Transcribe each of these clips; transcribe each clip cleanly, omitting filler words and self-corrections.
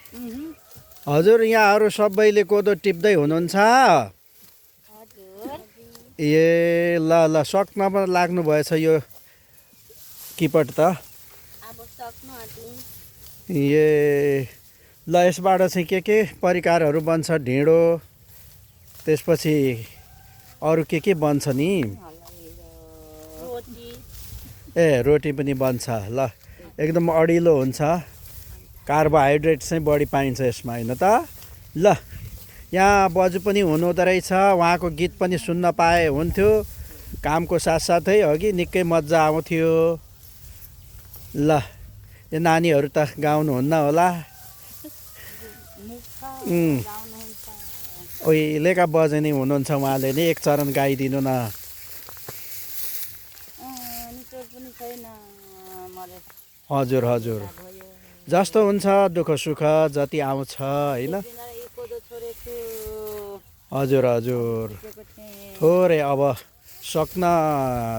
हजुर यहाँहरू सबैले कोदो टिप्दै हुनुहुन्छ? ए ल ल सक्नमा लाग्नु भएछ यो किपट त। ए ल यसबाट चाहिँ के परिकारहरू बन्छ? ढिँडो, त्यसपछि अरू के बन्छ नि? ए रोटी पनि बन्छ। ल एकदम अडिलो हुन्छ, कार्बोहाइड्रेट चाहिँ बढी पाइन्छ यसमा, होइन त? ल यहाँ बजु पनि हुनुहुँदो रहेछ, उहाँको गीत पनि सुन्न पाए हुन्थ्यो। कामको साथसाथै अघि निकै मजा आउँथ्यो। ल यो नानीहरू त गाउनुहुन्न होला। उहिलेका बजनी हुनुहुन्छ, उहाँले नि एक चरण गाइदिनु न। हजुर हजुर, जस्तो हुन्छ दुःख सुख जति आउँछ, होइन? हजुर हजुर, थोरै अब सक्न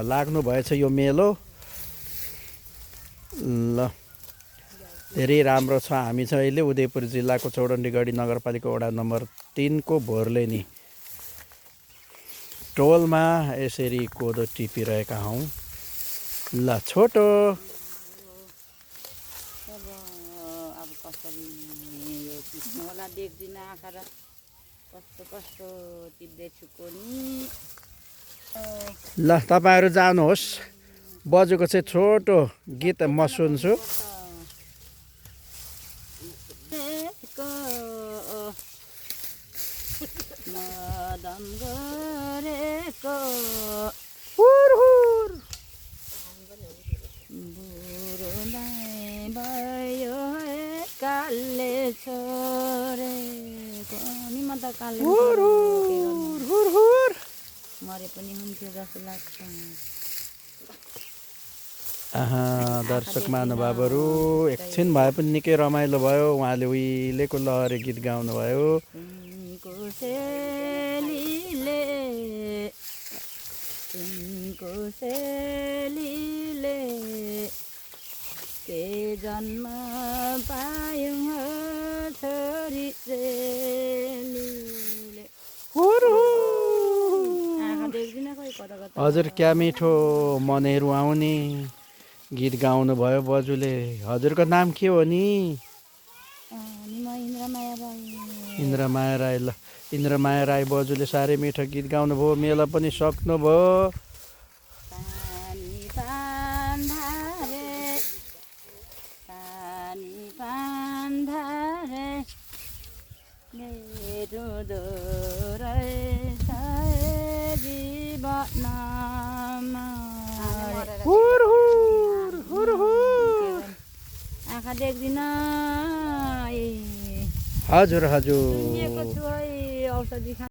लाग्नु भएछ यो मेलो। ल धेरै राम्रो छ। हामी चाहिँ अहिले उदयपुर जिल्लाको चौडण्डीगढी नगरपालिका वडा नम्बर 3 को भोर्लेनी टोलमा यसरी कोदो टिपिरहेका हौँ। ल छोटो ल तपाईँहरू जानुहोस्, बजुको चाहिँ छोटो गीत म सुन्छु। मरे पनि हुन्थ्यो जस्तो लाग्छ। दर्शक महानुभावहरू एकछिन भए पनि निकै रमाइलो भयो। उहाँले उहिलेको लहरे गीत गाउनुभयो। के जन्म पायौँ छोरी चेलीले। हजुर क्या मिठो मनै रुवाउने गीत गाउनुभयो बजुले। हजुरको नाम के हो नि? इन्द्रमाया राई। ल इन्द्रमाया राई बजुले साह्रै मिठो गीत गाउनुभयो। मेला पनि सक्नुभयो। आँखा देख्दिन। हजुर हजुर, औषधि